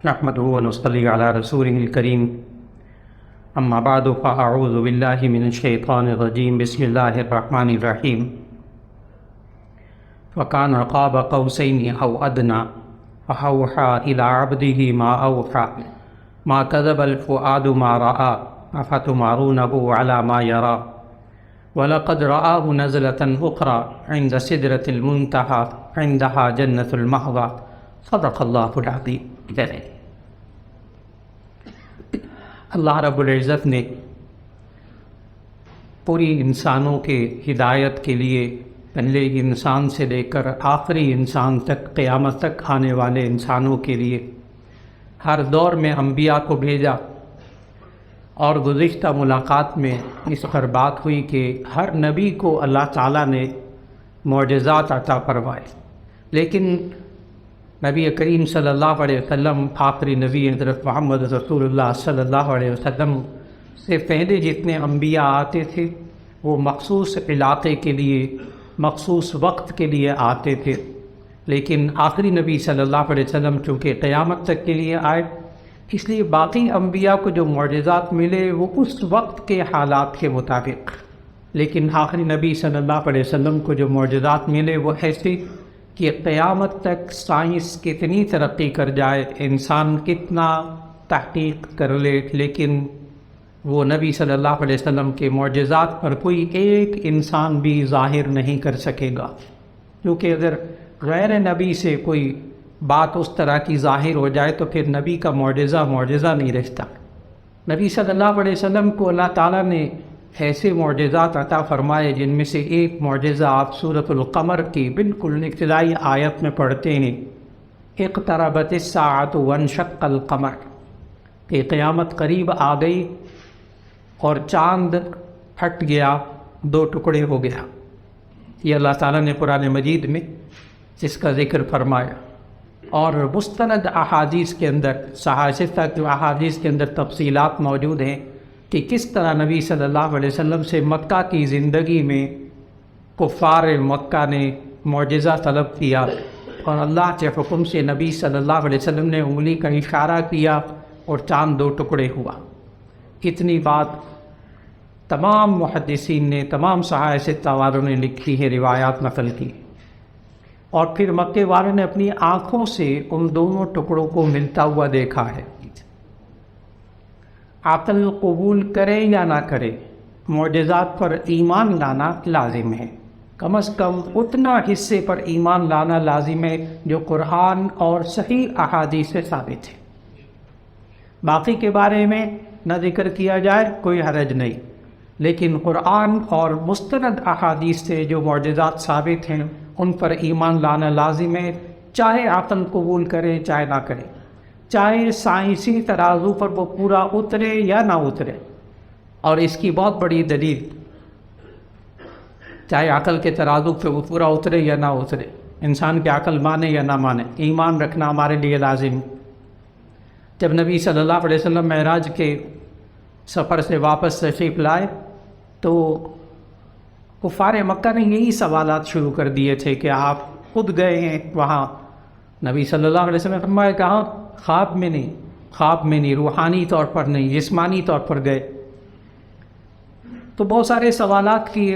نحمده ونصلي على رسوله الكريم اما بعد فاعوذ بالله من الشيطان الرجيم بسم الله الرحمن الرحيم وكان قاب قوسين او ادنى فاوحى الى عبده ما اوحى ما كذب الفؤاد ما راى افتمارونه على ما يرى ولقد رآه نزلة اخرى عند سدرة المنتهى عندها جنة المأوى صدق اللہ العظیم۔ اللہ رب العزت نے پوری انسانوں کے ہدایت کے لیے پہلے انسان سے لے کر آخری انسان تک قیامت تک آنے والے انسانوں کے لیے ہر دور میں انبیاء کو بھیجا، اور گزشتہ ملاقات میں اس پر بات ہوئی کہ ہر نبی کو اللہ تعالیٰ نے معجزات عطا فرمائے، لیکن نبی کریم صلی اللہ علیہ وسلم آخری نبی حضرت محمد رسول اللہ صلی اللہ علیہ وسلم سے پہلے جتنے انبیاء آتے تھے وہ مخصوص علاقے کے لیے مخصوص وقت کے لیے آتے تھے، لیکن آخری نبی صلی اللہ علیہ وسلم چونکہ قیامت تک کے لیے آئے، اس لیے باقی انبیاء کو جو معجزات ملے وہ اس وقت کے حالات کے مطابق، لیکن آخری نبی صلی اللہ علیہ وسلم کو جو معجزات ملے وہ ایسے کہ قیامت تک سائنس کتنی ترقی کر جائے، انسان کتنا تحقیق کر لے، لیکن وہ نبی صلی اللہ علیہ وسلم کے معجزات پر کوئی ایک انسان بھی ظاہر نہیں کر سکے گا، کیونکہ اگر غیر نبی سے کوئی بات اس طرح کی ظاہر ہو جائے تو پھر نبی کا معجزہ نہیں رہتا۔ نبی صلی اللہ علیہ وسلم کو اللہ تعالیٰ نے ایسے معجزات عطا فرمائے جن میں سے ایک معجزہ آپ سورۃ القمر کی بالکل ابتدائی آیت میں پڑھتے ہیں، اقتربت الساعۃ وانشق القمر، کہ قیامت قریب آ گئی اور چاند پھٹ گیا، دو ٹکڑے ہو گیا۔ یہ اللہ تعالیٰ نے قرآن مجید میں جس کا ذکر فرمایا، اور مستند احادیث کے اندر صحیحہ کی احادیث کے اندر تفصیلات موجود ہیں کہ کس طرح نبی صلی اللہ علیہ وسلم سے مکہ کی زندگی میں کفار مکہ نے معجزہ طلب کیا، اور اللہ کے حکم سے نبی صلی اللہ علیہ وسلم نے انگلی کا اشارہ کیا اور چاند دو ٹکڑے ہوا۔ اتنی بات تمام محدثین نے، تمام صحابہ والوں نے لکھی ہے، روایات نقل کی، اور پھر مکے والوں نے اپنی آنکھوں سے ان دونوں ٹکڑوں کو ملتا ہوا دیکھا ہے۔ عقل قبول کرے یا نہ کرے، معجزات پر ایمان لانا لازم ہے، کم از کم اتنا حصے پر ایمان لانا لازم ہے جو قرآن اور صحیح احادیث سے ثابت ہے۔ باقی کے بارے میں نہ ذکر کیا جائے کوئی حرج نہیں، لیکن قرآن اور مستند احادیث سے جو معجزات ثابت ہیں ان پر ایمان لانا لازم ہے، چاہے عقل قبول کرے چاہے نہ کرے، چاہے سائنسی ترازو پر وہ پورا اترے یا نہ اترے۔ اور اس کی بہت بڑی دلیل، چاہے عقل کے ترازو پہ وہ پورا اترے یا نہ اترے، انسان کی عقل مانے یا نہ مانے، ایمان رکھنا ہمارے لیے لازم۔ جب نبی صلی اللہ علیہ وسلم معراج کے سفر سے واپس تشریف لائے تو کفار مکہ نے یہی سوالات شروع کر دیے تھے کہ آپ خود گئے ہیں وہاں؟ نبی صلی اللہ علیہ وسلم نے فرمایا کہاں؟ خواب میں نہیں، روحانی طور پر نہیں، جسمانی طور پر گئے۔ تو بہت سارے سوالات کیے،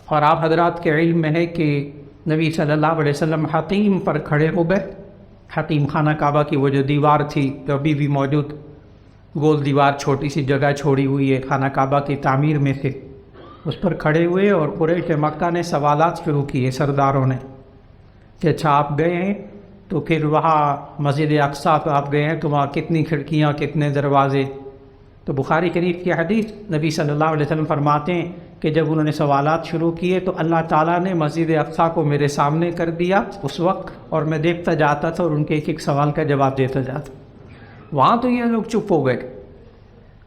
اور آپ حضرات کے علم میں ہے کہ نبی صلی اللہ علیہ وسلم حتیم پر کھڑے ہو گئے۔ حتیم خانہ کعبہ کی وہ جو دیوار تھی جو ابھی بھی موجود، گول دیوار، چھوٹی سی جگہ چھوڑی ہوئی ہے خانہ کعبہ کی تعمیر میں سے، اس پر کھڑے ہوئے اور قریش مکہ نے سوالات شروع کیے سرداروں نے کہ اچھا آپ گئے ہیں تو پھر وہاں مسجد اقصیٰ پہ آپ گئے ہیں تو وہاں کتنی کھڑکیاں، کتنے دروازے؟ تو بخاری شریف کی حدیث نبی صلی اللہ علیہ وسلم فرماتے ہیں کہ جب انہوں نے سوالات شروع کیے تو اللہ تعالیٰ نے مسجد اقصیٰ کو میرے سامنے کر دیا اس وقت، اور میں دیکھتا جاتا تھا اور ان کے ایک ایک سوال کا جواب دیتا جاتا۔ وہاں تو یہ لوگ چپ ہو گئے،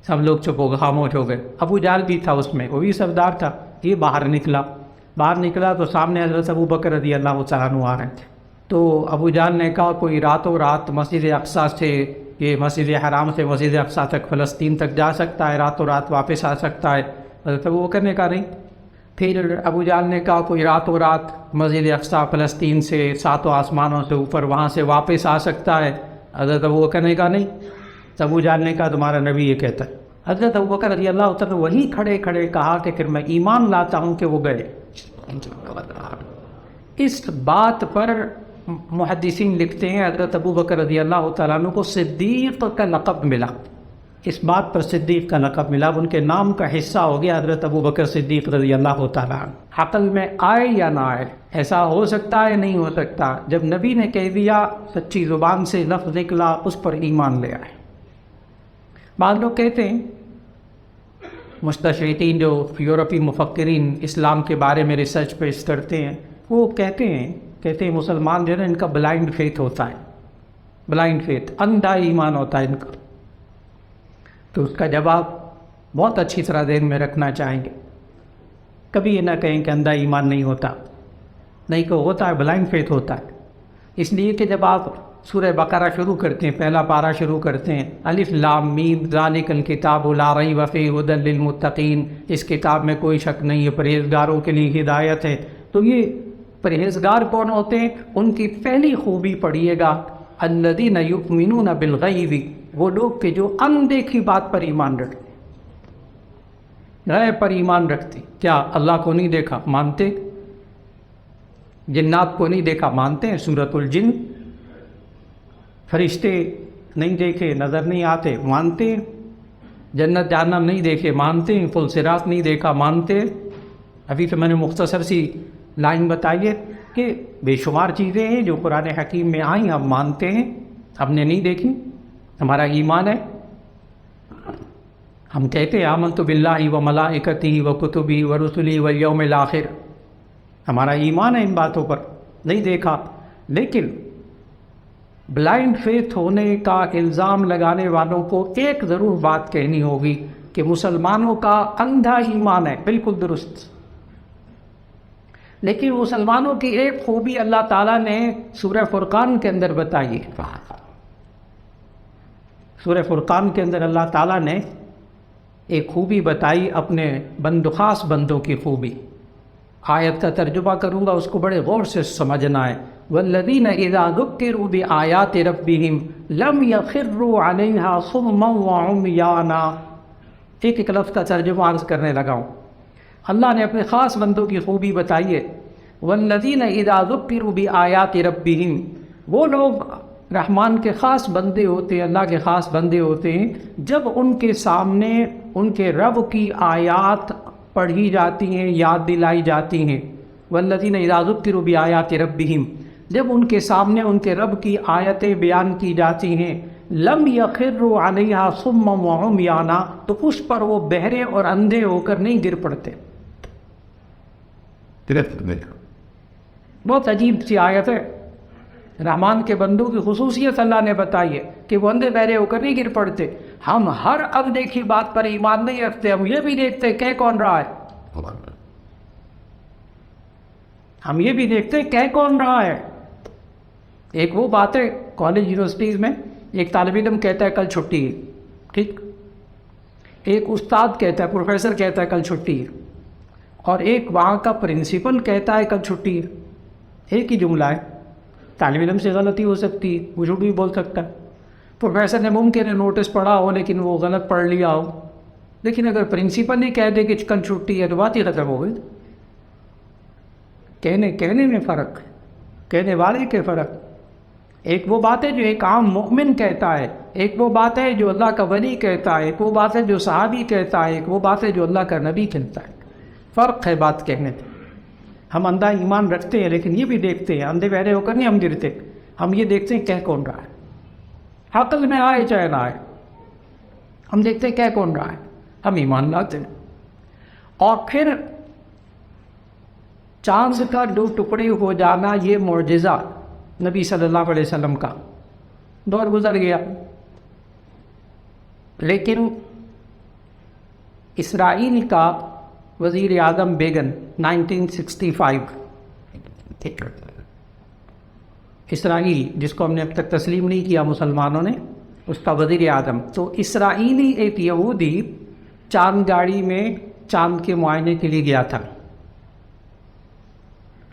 سب لوگ چپ ہو گئے، خاموش ہو گئے۔ ابو جہل بھی تھا اس میں، وہ بھی سردار تھا، یہ باہر نکلا تو سامنے حضرت ابو بکر رضی اللہ تعالیٰ عنہ آ رہے تھے۔ تو ابو جہل نے کہا کوئی راتوں رات مسجد اقصیٰ سے، یہ مسجد حرام سے مسجد اقصیٰ تک فلسطین تک جا سکتا ہے، راتوں رات واپس آ سکتا ہے؟ حضرت ابو بکر نے کہا نہیں۔ پھر ابو جہل نے کہا کوئی راتوں رات مسجد اقصیٰ فلسطین سے 7 آسمانوں سے اوپر وہاں سے واپس آ سکتا ہے؟ حضرت ابوبکر نے کہا نہیں، ابو جان نے کہا تمہارا نبی یہ کہتا ہے۔ حضرت ابوبکر رضی اللہ تعالیٰ وہیں کھڑے کھڑے کہا کہ پھر میں ایمان لاتا ہوں کہ وہ گئے۔ اس بات پر محدثین لکھتے ہیں حضرت ابوبکر رضی اللہ تعالیٰ عنہ کو صدیق کا لقب ملا، اس بات پر صدیق کا لقب ملا، ان کے نام کا حصہ ہو گیا حضرت ابوبکر صدیق رضی اللہ تعالیٰ عنہ۔ عقل میں آئے یا نہ آئے، ایسا ہو سکتا ہے نہیں ہو سکتا، جب نبی نے کہہ دیا سچی زبان سے لفظ نکلا اس پر ایمان لے آئے۔ بعض لوگ کہتے ہیں، مستشرقین جو یورپی مفکرین اسلام کے بارے میں ریسرچ پیش کرتے ہیں، وہ کہتے ہیں مسلمان جو ہے نا ان کا بلائنڈ فیتھ ہوتا ہے، بلائنڈ فیتھ، اندھا ایمان ہوتا ہے ان کا۔ تو اس کا جواب بہت اچھی طرح ذہن میں رکھنا چاہیں گے، کبھی یہ نہ کہیں کہ اندھا ایمان نہیں ہوتا، نہیں کہ ہوتا ہے، بلائنڈ فیتھ ہوتا ہے۔ اس لیے کہ جب آپ سورہ بقرہ شروع کرتے ہیں، پہلا پارہ شروع کرتے ہیں، الف لام میم ذالک الکتاب لا ریب فیہ ھدی للمتقین، اس کتاب میں کوئی شک نہیں ہے، پرہیزگاروں کے لیے ہدایت ہے۔ تو یہ پرہیزگار کون ہوتے ہیں؟ ان کی پہلی خوبی پڑھیے گا، الذین یؤمنون بالغیب، وہ لوگ کہ جو اندیکھی بات پر ایمان رکھتے، غیب پر ایمان رکھتے۔ کیا اللہ کو نہیں دیکھا؟ مانتے۔ جنات کو نہیں دیکھا؟ مانتے ہیں، سورۃ الجن۔ فرشتے نہیں دیکھے، نظر نہیں آتے، مانتے ہیں۔ جنت جہنم نہیں دیکھے، مانتے ہیں۔ پل صراط نہیں دیکھا، مانتے ہیں۔ ابھی تو میں نے مختصر سی لائن بتائی ہے کہ بے شمار چیزیں ہیں جو قرآن حکیم میں آئیں، ہم مانتے ہیں، ہم نے نہیں دیکھی، ہمارا ایمان ہے۔ ہم کہتے ہیں آمنت باللہ و ملائکتہ و کتبہ و رسلہ والیوم الآخر، ہمارا ایمان ہے ان باتوں پر، نہیں دیکھا۔ لیکن بلائنڈ فیتھ ہونے کا الزام لگانے والوں کو ایک ضرور بات کہنی ہوگی کہ مسلمانوں کا اندھا ایمان ہے، بالکل درست۔ لیکن مسلمانوں کی ایک خوبی اللہ تعالیٰ نے سورہ فرقان کے اندر بتائی ہے۔ سورہ فرقان کے اندر اللہ تعالیٰ نے ایک خوبی بتائی، اپنے خاص بندوں کی خوبی۔ آیت کا ترجمہ کروں گا، اس کو بڑے غور سے سمجھنا ہے۔ والذین اذا ذکروا بآیات ربہم لم یخروا علیہا صما وعمیانا۔ ایک ایک لفظ کا ترجمہ عرض کرنے لگا ہوں۔ اللہ نے اپنے خاص بندوں کی خوبی بتائی ہے۔ والذین اذا ذکروا بآیات ربہم، وہ لوگ رحمان کے خاص بندے ہوتے ہیں، اللہ کے خاص بندے ہوتے ہیں، جب ان کے سامنے ان کے رب کی آیات پڑھی جاتی ہیں، یاد دلائی جاتی ہیں۔ والذین اذا ذکروا بآیات ربہم، جب ان کے سامنے ان کے رب کی آیتیں بیان کی جاتی ہیں، لم یخروا علیہا صما وعمیانا، تو اس پر وہ بہرے اور اندھے ہو کر نہیں گر پڑتے۔ بہت عجیب سی آیت ہے۔ رحمان کے بندوں کی خصوصیت اللہ نے بتائی ہے کہ وہ اندھے بہرے ہو کر نہیں گر پڑتے۔ ہم ہر اب دیکھی بات پر ایمان نہیں رکھتے، ہم یہ بھی دیکھتے کہہ کون رہا ہے، ہم یہ بھی دیکھتے کہہ کون رہا ہے۔ ایک وہ بات ہے کالج یونیورسٹیز میں، ایک طالب علم کہتا ہے کل چھٹی ہے، ٹھیک، ایک استاد کہتا ہے، پروفیسر کہتا ہے کل چھٹی ہے، اور ایک وہاں کا پرنسپل کہتا ہے کل چھٹی ہے۔ ایک ہی جملہ ہے، طالب علم سے غلطی ہو سکتی ہے، وہ جھوٹ بھی بول سکتا ہے۔ پروفیسر نے ممکن ہے نوٹس پڑھا ہو لیکن وہ غلط پڑھ لیا ہو، لیکن اگر پرنسپل ہی کہہ دے کہ کل چھٹی ہے تو بات ہی ختم ہو گئی۔ کہنے میں فرق، کہنے والے کے فرق۔ ایک وہ بات ہے جو ایک عام مومن کہتا ہے، ایک وہ بات ہے جو اللہ کا ولی کہتا ہے، ایک وہ بات ہے جو صحابی کہتا ہے، ایک وہ بات ہے جو اللہ کا نبی کہتا ہے۔ فرق ہے بات کہنے میں۔ ہم اندھا ایمان رکھتے ہیں لیکن یہ بھی دیکھتے ہیں، اندھے بہرے ہو کر نہیں ہم گرتے، ہم یہ دیکھتے ہیں کہہ کون رہا ہے، عقل میں آئے چاہے نہ آئے، ہم دیکھتے ہیں کہہ کون رہا ہے، ہم ایمان لاتے ہیں۔ اور پھر چاند کا دو ٹکڑے ہو جانا، یہ معجزہ نبی صلی اللہ علیہ وسلم کا دور گزر گیا، لیکن اسرائیل کا وزیر اعظم بیگن 1965، اسرائیل جس کو ہم نے اب تک تسلیم نہیں کیا مسلمانوں نے، اس کا وزیر اعظم، تو اسرائیلی ایک یہودی چاند گاڑی میں چاند کے معائنے کے لیے گیا تھا،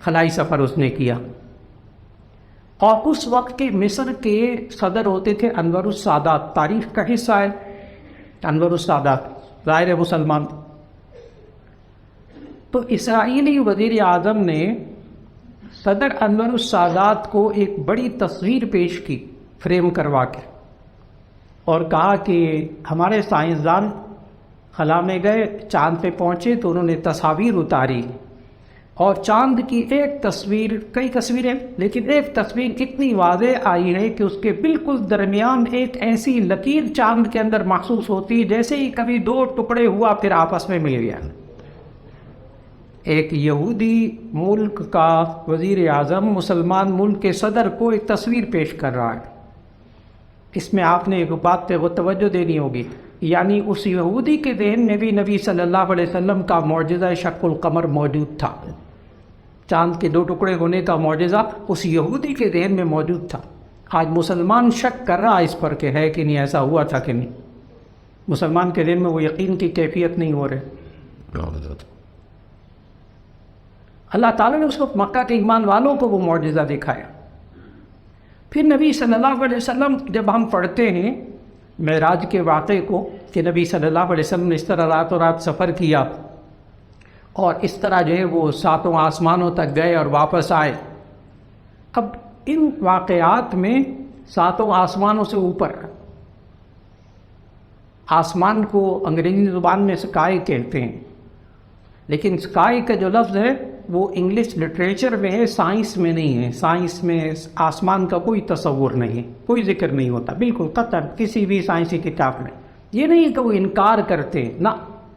خلائی سفر اس نے کیا۔ اور اس وقت کے مصر کے صدر ہوتے تھے انور السادات. تاریخ کا حصہ ہے انور السادات، ظاہر مسلمان. تو اسرائیلی وزیر اعظم نے صدر انور السادات کو ایک بڑی تصویر پیش کی فریم کروا کے، اور کہا کہ ہمارے سائنسدان خلا میں گئے، چاند پہ پہنچے تو انہوں نے تصاویر اتاری، اور چاند کی ایک تصویر، کئی تصویریں لیکن ایک تصویر اتنی واضح آئی ہے کہ اس کے بالکل درمیان ایک ایسی لکیر چاند کے اندر محسوس ہوتی جیسے ہی کبھی دو ٹکڑے ہوا پھر آپس میں مل گیا. ایک یہودی ملک کا وزیر اعظم مسلمان ملک کے صدر کو ایک تصویر پیش کر رہا ہے. اس میں آپ نے ایک بات پہ توجہ دینی ہوگی، یعنی اس یہودی کے ذہن میں بھی نبی صلی اللہ علیہ وسلم کا معجزہ شق القمر موجود تھا. چاند کے دو ٹکڑے ہونے کا معجزہ اس یہودی کے ذہن میں موجود تھا. آج مسلمان شک کر رہا اس پر کہ ہے کہ نہیں، ایسا ہوا تھا کہ نہیں. مسلمان کے ذہن میں وہ یقین کی کیفیت نہیں ہو رہے. اللہ تعالیٰ نے اس وقت مکہ کے ایمان والوں کو وہ معجزہ دکھایا. پھر نبی صلی اللہ علیہ وسلم، جب ہم پڑھتے ہیں معراج کے واقعے کو کہ نبی صلی اللہ علیہ وسلم نے اس طرح رات و رات سفر کیا اور اس طرح جو ہے وہ 7 آسمانوں تک گئے اور واپس آئے. اب ان واقعات میں 7 آسمانوں سے اوپر، آسمان کو انگریزی زبان میں سکائی کہتے ہیں، لیکن سکائی کا جو لفظ ہے وہ انگلش لٹریچر میں ہے، سائنس میں نہیں ہے. سائنس میں آسمان کا کوئی تصور نہیں، کوئی ذکر نہیں ہوتا بالکل قطعا کسی بھی سائنسی کتاب میں. یہ نہیں کہ وہ انکار کرتے، نہ،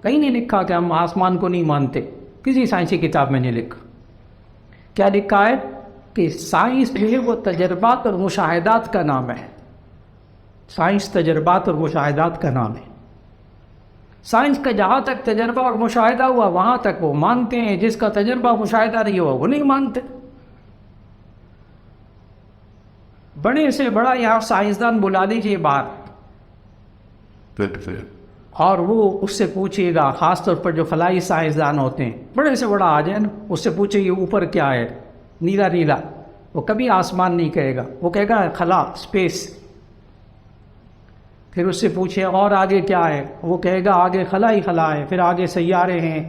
کہیں نہیں لکھا کہ ہم آسمان کو نہیں مانتے، کسی سائنسی کتاب میں نہیں لکھا. کیا لکھا ہے کہ سائنس جو ہے وہ تجربات اور مشاہدات کا نام ہے. سائنس تجربات اور مشاہدات کا نام ہے. سائنس کا جہاں تک تجربہ اور مشاہدہ ہوا وہاں تک وہ مانتے ہیں، جس کا تجربہ مشاہدہ نہیں ہوا وہ نہیں مانتے. بڑے سے بڑا یہاں سائنسدان بلا لیجیے باہر اور وہ اس سے پوچھیے گا، خاص طور پر جو خلائی سائنسدان ہوتے ہیں، بڑے سے بڑا آ جائے نا، اس سے پوچھے یہ اوپر کیا ہے، نیلا نیلا، وہ کبھی آسمان نہیں کہے گا، وہ کہے گا خلا، اسپیس. پھر اس سے پوچھے اور آگے کیا ہے، وہ کہے گا آگے خلا ہی خلا ہے. پھر آگے سیارے ہیں،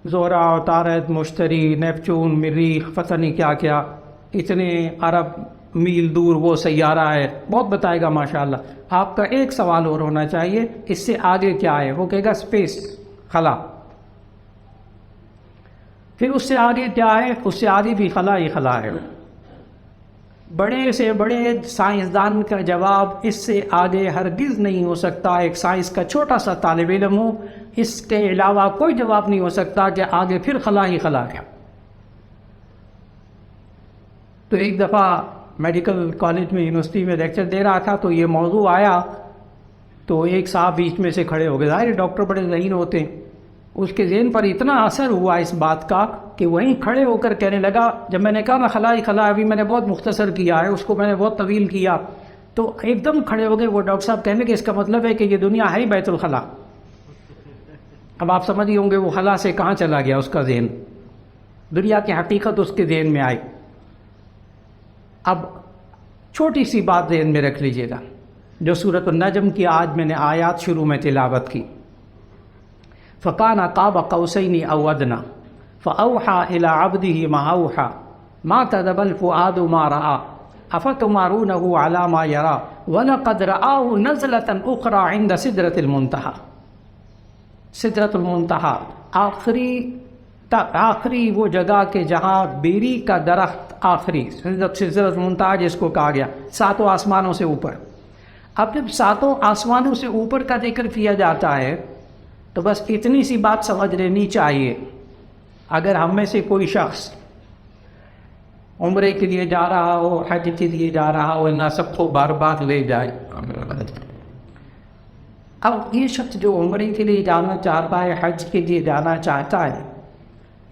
زہرہ، عطارد، مشتری، نیپچون، مریخ، پتہ نہیں کیا کیا، اتنے ارب میل دور وہ سیارہ ہے، بہت بتائے گا ماشاءاللہ. آپ کا ایک سوال اور ہونا چاہیے، اس سے آگے کیا ہے، وہ کہے گا اسپیس، خلا. پھر اس سے آگے کیا ہے، اس سے آگے بھی خلا ہی خلا ہے. بڑے سے بڑے سائنسدان کا جواب اس سے آگے ہرگز نہیں ہو سکتا. ایک سائنس کا چھوٹا سا طالب علم ہو، اس کے علاوہ کوئی جواب نہیں ہو سکتا کہ آگے پھر خلا ہی خلا ہے. تو ایک دفعہ میڈیکل کالج میں، یونیورسٹی میں لیکچر دے رہا تھا تو یہ موضوع آیا، تو ایک صاحب بیچ میں سے کھڑے ہو گئے. ظاہر ڈاکٹر بڑے ذہین ہوتے ہیں، اس کے ذہن پر اتنا اثر ہوا اس بات کا کہ وہیں کھڑے ہو کر کہنے لگا، جب میں نے کہا نا خلا ہی خلا، ابھی میں نے بہت مختصر کیا ہے، اس کو میں نے بہت طویل کیا، تو ایک دم کھڑے ہو گئے وہ ڈاکٹر صاحب، کہنے کہ اس کا مطلب ہے کہ یہ دنیا ہے ہی بیت الخلا. اب آپ سمجھ ہی ہوں گے وہ خلا سے کہاں چلا گیا اس کا ذہن، دنیا کی حقیقت اس کے ذہن میں آئی. اب چھوٹی سی بات ذہن میں رکھ لیجئے گا، جو سورۃ النجم کی آج میں نے آیات شروع میں تلاوت کی. فَكَانَ قَابَ قَوْسَيْنِ أَوْ أَدْنَىٰ فَأَوْحَىٰ إِلَىٰ عَبْدِهِ مَا أَوْحَىٰ مَا كَذَبَ الْفُؤَادُ مَا رَأَىٰ أَفَتُمَارُونَهُ عَلَىٰ مَا يَرَىٰ وَلَقَدْ رَآهُ نَزْلَةً أُخْرَىٰ عِندَ سِدْرَةِ الْمُنتَهَىٰ. سدرۃ المنتہا، آخری وہ جگہ کہ جہاں بیری کا درخت آخری، سدرۃ المنتہا جس کو کہا گیا 7 آسمانوں سے اوپر. اب جب 7 آسمانوں سے اوپر کا ذکر کیا جاتا ہے تو بس اتنی سی بات سمجھ لینی چاہیے، اگر ہم میں سے کوئی شخص عمرے کے لیے جا رہا ہو، حج کے لیے جا رہا ہو، نہ سب کو بار بار لے جائے. اب یہ شخص جو عمرے کے لیے جانا چاہتا ہے، حج کے لیے جانا چاہتا ہے،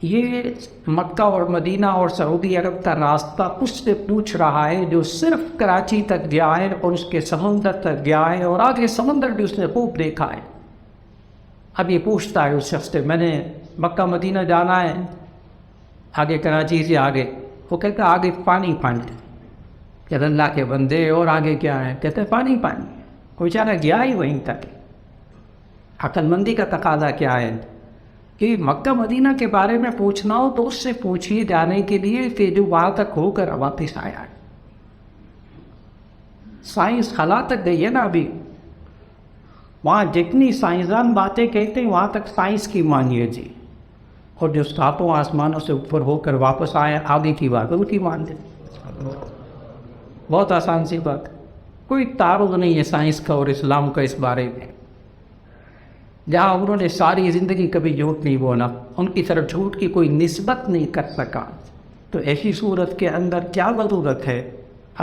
یہ مکہ اور مدینہ اور سعودی عرب کا راستہ اس سے پوچھ رہا ہے جو صرف کراچی تک گیا ہے اور اس کے سمندر تک گیا ہے اور آگے سمندر بھی اس نے خوب دیکھا ہے. اب یہ پوچھتا ہے اس شخص سے، میں نے مکہ مدینہ جانا ہے، آگے کراچی سے آگے، وہ کہتا ہے آگے پانی پانی. کہ اللہ کے بندے اور آگے کیا ہے؟ کہتے ہیں پانی پانی. کوئی بیچارہ گیا ہی وہیں تک. عقل مندی کا تقاضا کیا ہے کہ مکہ مدینہ کے بارے میں پوچھنا ہو تو اس سے پوچھیے جانے کے لیے کہ جو وہاں تک ہو کر واپس آیا ہے. سائنس خلا تک گئی ہے نا ابھی. وہاں جتنی سائنسدان باتیں کہتے ہیں وہاں تک سائنس کی مانیے جی. اور جو ساتوں آسمانوں سے اوپر ہو کر واپس آیا آگے کی بات ان کی مان لیں. بہت آسان سی بات. کوئی تعارض نہیں ہے سائنس کا اور اسلام کا اس بارے میں. جہاں انہوں نے ساری زندگی کبھی جھوٹ نہیں بولا، ان کی طرف جھوٹ کی کوئی نسبت نہیں کر سکا، تو ایسی صورت کے اندر کیا ضرورت ہے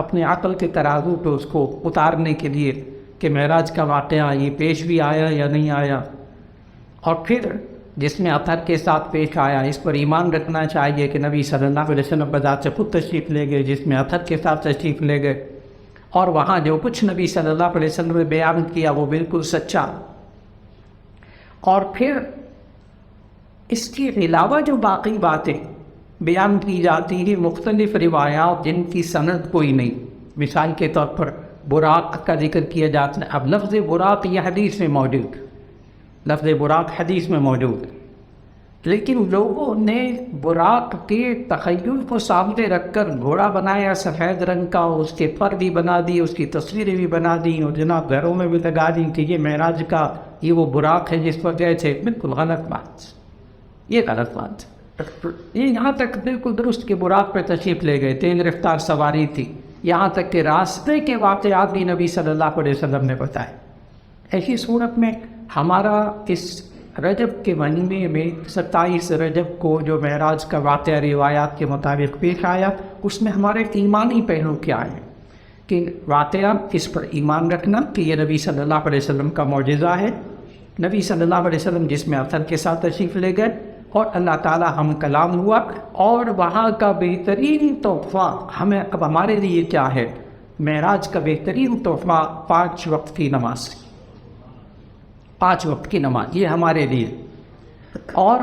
اپنے عقل کے ترازو پہ اس کو اتارنے کے لیے کہ معراج کا واقعہ یہ پیش بھی آیا یا نہیں آیا. اور پھر جس میں اثر کے ساتھ پیش آیا اس پر ایمان رکھنا چاہیے کہ نبی صلی اللہ علیہ وسلم بذات سے خود تشریف لے گئے، جس میں اثر کے ساتھ تشریف لے گئے، اور وہاں جو کچھ نبی صلی اللہ علیہ وسلم نے بیان کیا وہ بالکل سچا. اور پھر اس کے علاوہ جو باقی باتیں بیان کی جاتی ہیں مختلف روایات جن کی سند کوئی نہیں. مثال کے طور پر براق کا ذکر کیا جاتا ہے. اب لفظ براق یہ حدیث میں موجود، لفظ براق حدیث میں موجود، لیکن لوگوں نے براق کے تخیل کو سامنے رکھ کر گھوڑا بنایا سفید رنگ کا، اس کے پر بھی بنا دی، اس کی تصویریں بھی بنا دی، اور جناب گھروں میں بھی لگا دی کہ یہ معراج کا یہ وہ براق ہے جس پر گئے تھے. بالکل غلط بات، یہ غلط بات. یہ یہاں تک بالکل درست کہ براق پہ تشریف لے گئے، 3 رفتار سواری تھی، یہاں تک کہ راستے کے واقعات بھی نبی صلی اللہ علیہ وسلم نے بتائے. ایسی صورت میں ہمارا اس رجب کے مہینے میں 27 رجب کو جو معراج کا واقعہ روایات کے مطابق پیش آیا، اس میں ہمارے ایمانی پہلو کیا ہیں کہ واقعہ اس پر ایمان رکھنا کہ یہ نبی صلی اللہ علیہ وسلم کا معجزہ ہے. نبی صلی اللہ علیہ وسلم جس میں اثر کے ساتھ تشریف لے گئے اور اللہ تعالی ہم کلام ہوا، اور وہاں کا بہترین تحفہ ہمیں اب ہمارے لیے کیا ہے؟ معراج کا بہترین تحفہ 5 وقت کی نماز. 5 وقت کی نماز یہ ہمارے لیے. اور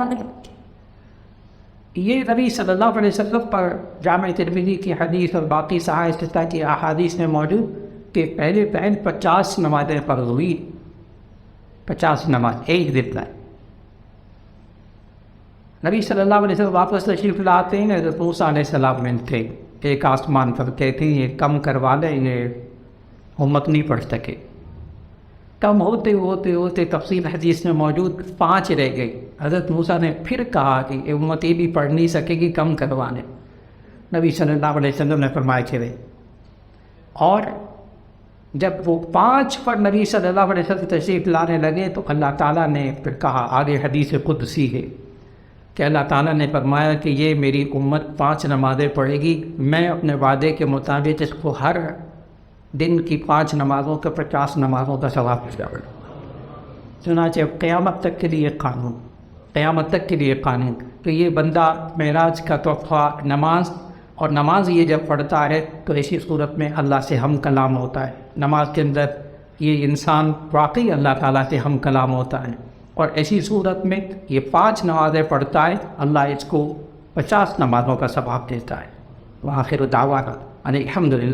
یہ نبی صلی اللہ علیہ وسلم پر جامع ترمذی کی حدیث اور باقی صحاح کی احادیث میں موجود کہ پہلے 50 نمازیں فرض ہوئی. 50 نماز ایک دن میں. نبی صلی اللہ علیہ وسلم واپس تشریف لاتے ہیں، حضرت موسیٰ علیہ السلام میں تھے ایک آسمان پر، کہتے ہیں یہ کم کروا لیں، یہ امت نہیں پڑھ سکے. کم ہوتے ہوتے ہوتے تفصیل حدیث میں موجود 5 رہ گئی. حضرت موسیٰ نے پھر کہا کہ امت یہ بھی پڑھ نہیں سکے گی، کم کروانے. نبی صلی اللہ علیہ وسلم نے فرمایا کہ رہے. اور جب وہ 5 پر نبی صلی اللہ علیہ وسلم تشریف لانے لگے تو اللہ تعالیٰ نے پھر کہا، آگے حدیث قدسی ہے کہ اللہ تعالیٰ نے فرمایا کہ یہ میری امت 5 نمازیں پڑھے گی، میں اپنے وعدے کے مطابق اس کو ہر دن کی 5 نمازوں کا 50 نمازوں کا ثواب ملے گا. چنانچہ قیامت تک کے لیے قانون، قیامت تک کے لیے قانون کہ یہ بندہ معراج کا تحفہ نماز، اور نماز یہ جب پڑھتا ہے تو ایسی صورت میں اللہ سے ہم کلام ہوتا ہے. نماز کے اندر یہ انسان واقعی اللہ تعالیٰ سے ہم کلام ہوتا ہے، اور ایسی صورت میں یہ 5 نمازیں پڑھتا ہے، اللہ اس کو 50 نمازوں کا ثواب دیتا ہے. وآخر دعوانا ان الحمد للہ.